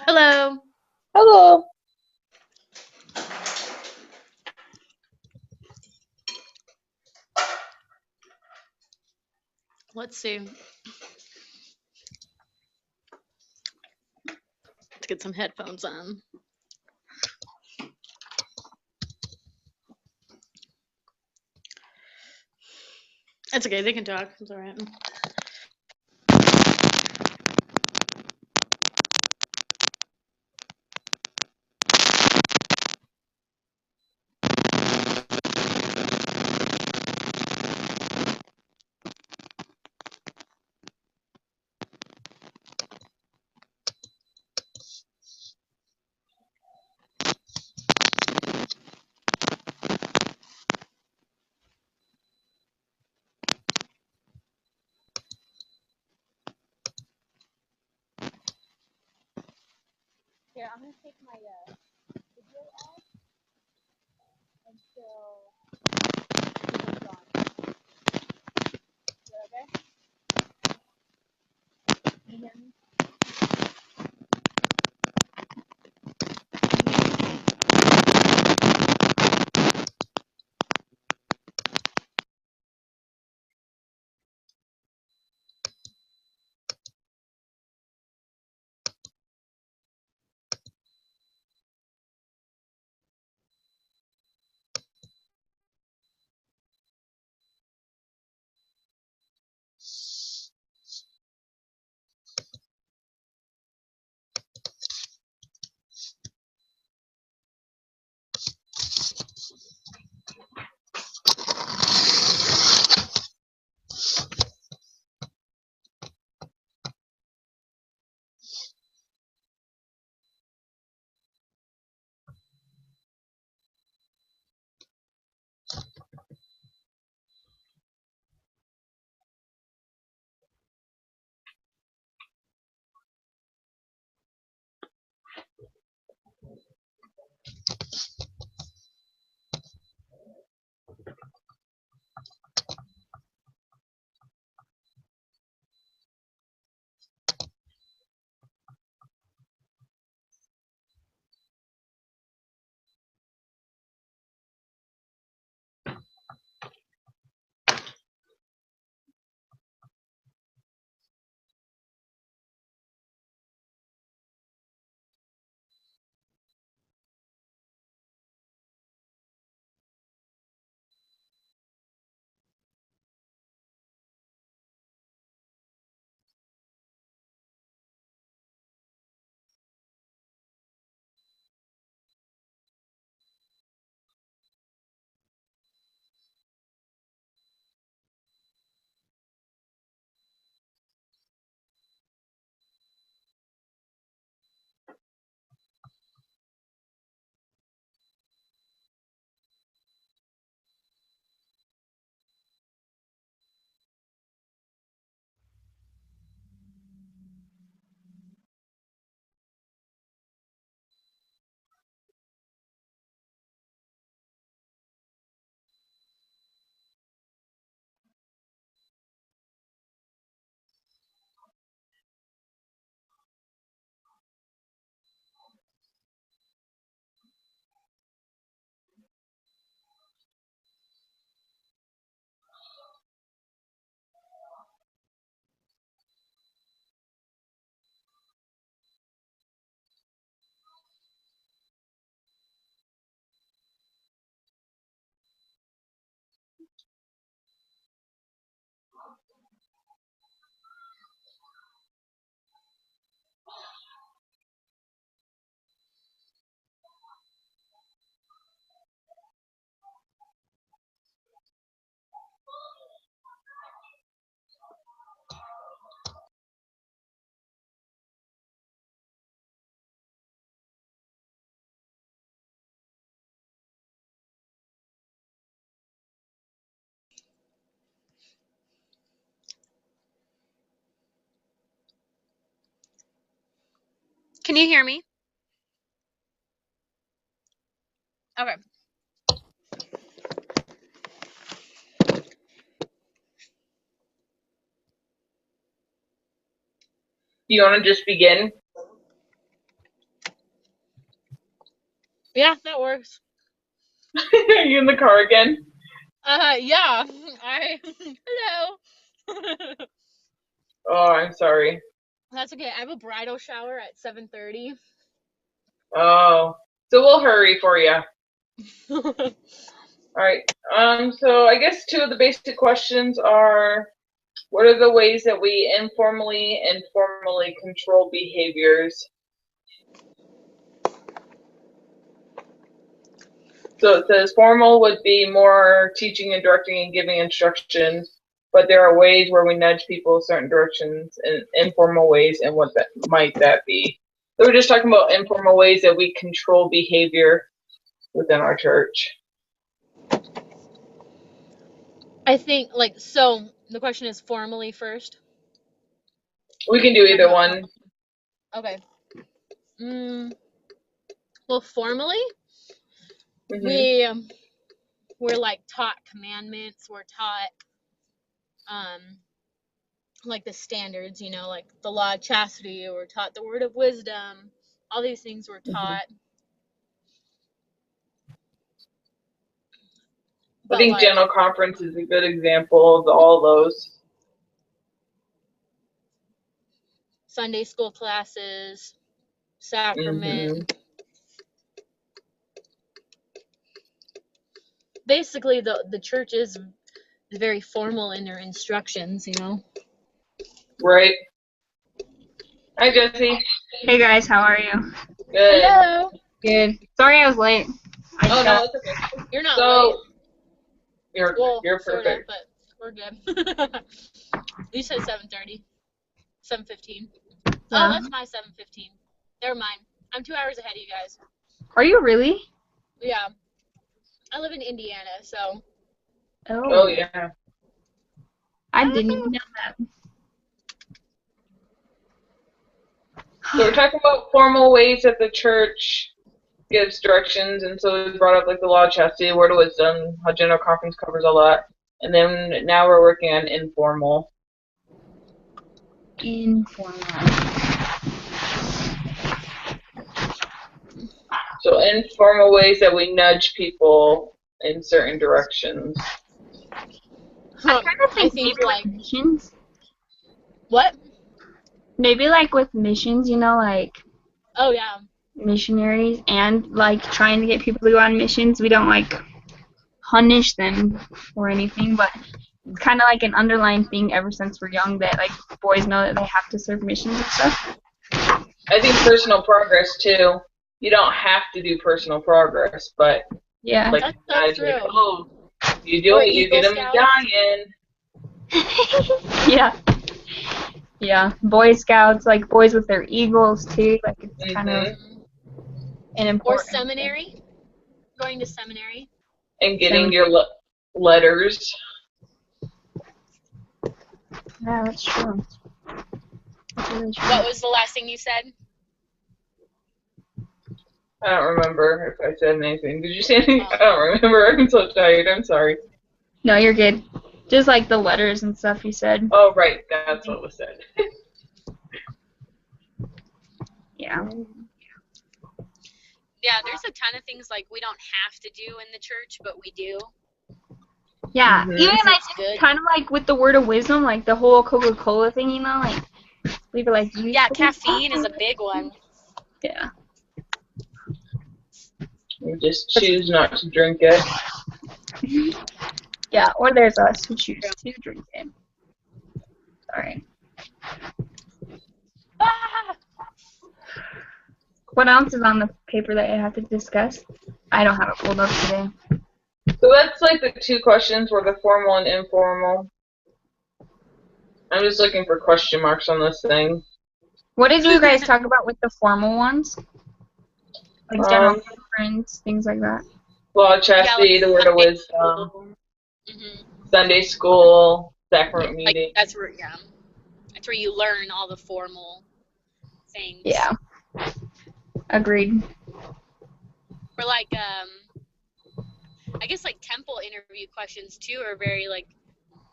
Hello. Hello. Let's see. Let's get some headphones on. It's okay. They can talk. It's all right. Here, I'm gonna take my video off until it's gone. Is that okay? Can you hear me? Can you hear me? Okay. you want to just begin? Yeah, that works. Are you in the car again? Yeah. Hello. Oh, I'm sorry. That's okay. I have a bridal shower at 7:30. Oh, so we'll hurry for you. All right. So I guess two of the basic questions are, what are the ways that we informally and formally control behaviors? So it says formal would be more teaching and directing and giving instructions, but there are ways where we nudge people certain directions in informal ways, and what that might that be? So we're just talking about informal ways that we control behavior within our church. I think, like, so the question is formally first. We can do either one. Okay. Well, formally, Mm-hmm. we're like taught commandments. We're taught like the standards, you know, like the law of chastity. We're taught the word of wisdom. All these things we're taught. I think like, General Conference is a good example of all those. Sunday school classes, sacrament. Basically, the church is very formal in their instructions, you know. Right. Hi, Jesse. Hey guys, how are you? Good. Hello. Good. Sorry I was late. Oh no, it's okay. You're not So late. you're Sorta, perfect. but we're good. You said 7:30. 7:15. Yeah. Oh, that's my 7:15. Never mind. I'm 2 hours ahead of you guys. Are you really? Yeah. I live in Indiana, so. Oh yeah. I didn't even know that. So we're talking about formal ways that the church gives directions, and so we brought up like the law of chastity, word of wisdom, how General Conference covers all that, and then now we're working on informal. Informal. So informal ways that we nudge people in certain directions. I kind of think maybe like with missions. What? Maybe like with missions, you know, like. Oh yeah. Missionaries, and like trying to get people to go on missions. We don't like punish them or anything, but it's kind of like an underlying thing ever since we're young that like boys know that they have to serve missions and stuff. I think personal progress too. You don't have to do personal progress, but yeah, like that's true. Like, oh, you do it, you get a medallion. Yeah. Yeah, Boy Scouts, like boys with their eagles too, like it's kind of an important. Or seminary, going to seminary. And getting your letters. Yeah, that's true. That's really true. What was the last thing you said? I don't remember if I said anything. Did you say anything? I don't remember. I'm so tired. I'm sorry. No, you're good. Just like the letters and stuff you said. Oh, right. That's what was said. Yeah. Yeah, there's a ton of things like we don't have to do in the church, but we do. Yeah, even like kind of like with the word of wisdom, like the whole Coca-Cola thing, you know, like we were like, yeah, caffeine is a big one. Yeah. We just choose not to drink it. Yeah, or there's us who choose to drink it. Sorry. Ah! What else is on the paper that I have to discuss? I don't have it pulled up today. So that's like the two questions were the formal and informal. I'm just looking for question marks on this thing. What did you guys talk about with the formal ones? Like General Conference, things like that. Law of chastity, the word of wisdom, Sunday school, sacrament meeting. That's where you learn all the formal things. Yeah. Agreed. Or like I guess like temple interview questions too are very like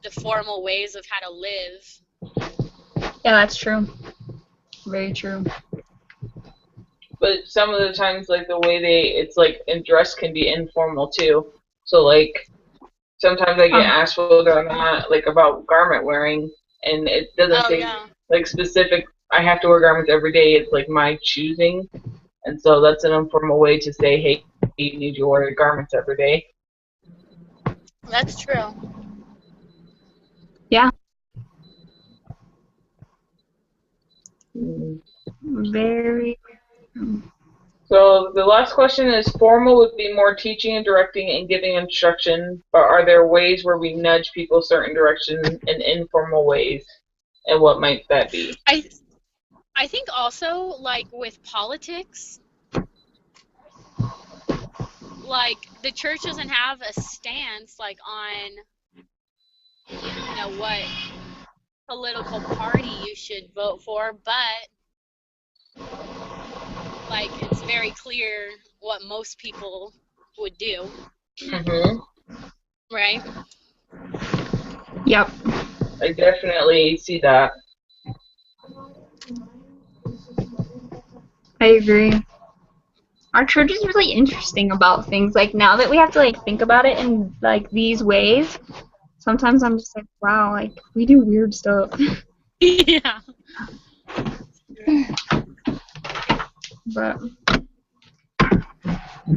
the formal ways of how to live. Yeah, that's true. Very true. But some of the times, like the way it's like, and dress can be informal too. So like sometimes I get asked whether or not like about garment wearing, and it doesn't Oh say yeah. like specific. I have to wear garments every day. It's like my choosing, and so that's an informal way to say, hey, you need to wear garments every day. That's true. Yeah. Mm. Very. So the last question is, formal would be more teaching and directing and giving instruction, but are there ways where we nudge people certain direction in informal ways? And what might that be? I think also like with politics, like the church doesn't have a stance like on what political party you should vote for, but like it's very clear what most people would do, Mm-hmm. right? Yep. I definitely see that. I agree. Our church is really interesting about things. Like now that we have to like think about it in like these ways, sometimes I'm just like, wow, like we do weird stuff. Yeah. But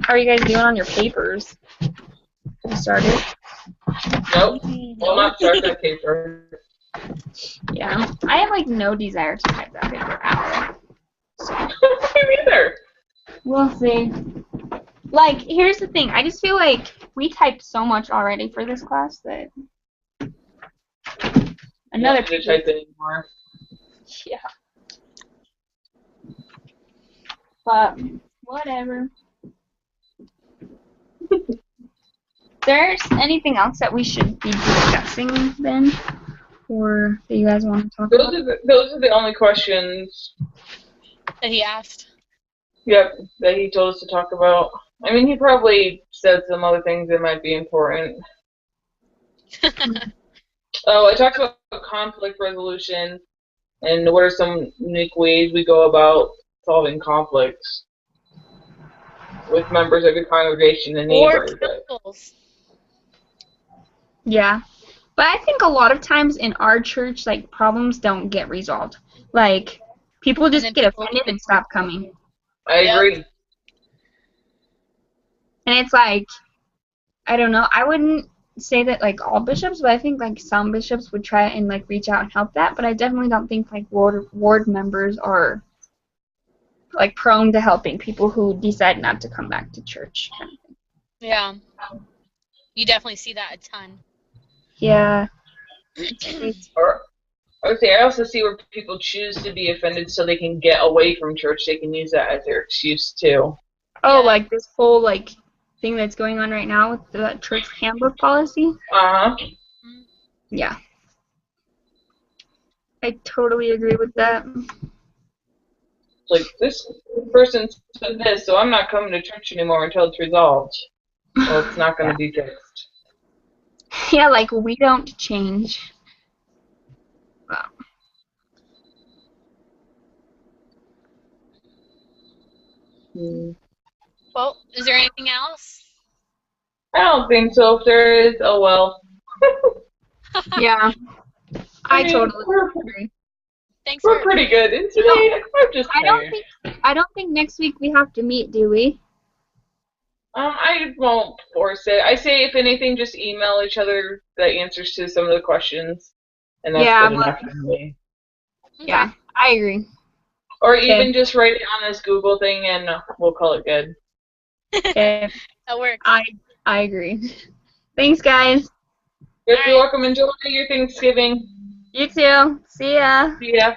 how are you guys doing on your papers? You started? Nope. Well, not start that paper. Yeah. I have like no desire to type that paper out. Me neither. We'll see. Like, here's the thing. I just feel like we typed so much already for this class that another Not to type anymore. Yeah. But whatever. There's anything else that we should be discussing then, or that you guys want to talk about? Those are the only questions. That he asked. Yep, that he told us to talk about. I mean, he probably said some other things that might be important. Oh, I talked about conflict resolution and what are some unique ways we go about solving conflicts with members of your congregation and Or neighbors. councils. Yeah. But I think a lot of times in our church, like, problems don't get resolved. Like, people just then get people offended keep it- and stop coming. I Yep. agree. And it's like, I don't know, I wouldn't say that, like, all bishops, but I think, like, some bishops would try and, like, reach out and help that. But I definitely don't think, like, ward members are, like, prone to helping people who decide not to come back to church. Kind of thing. Yeah. You definitely see that a ton. Yeah. Or I would say I also see where people choose to be offended so they can get away from church. They can use that as their excuse too. Oh, Yeah. like this whole like thing that's going on right now with the church handbook policy? Uh-huh. Yeah. I totally agree with that. Like, this person said this, so I'm not coming to church anymore until it's resolved. Well, it's not going to be fixed. Yeah, like we don't change. Wow. Well, is there anything else? I don't think so. If there is, oh well. Yeah. I mean, totally we're agree. Thanks We're for pretty good. And today, I'm just tired. I don't think next week we have to meet, do we? I won't force it. I say, if anything, just email each other the answers to some of the questions, and that's Yeah, good well- enough for me. Yeah, I agree. Or Okay. even just write it on this Google thing, and we'll call it good. Okay. That works. I agree. Thanks, guys. You're All right. welcome. Enjoy your Thanksgiving. You too. See ya. See ya.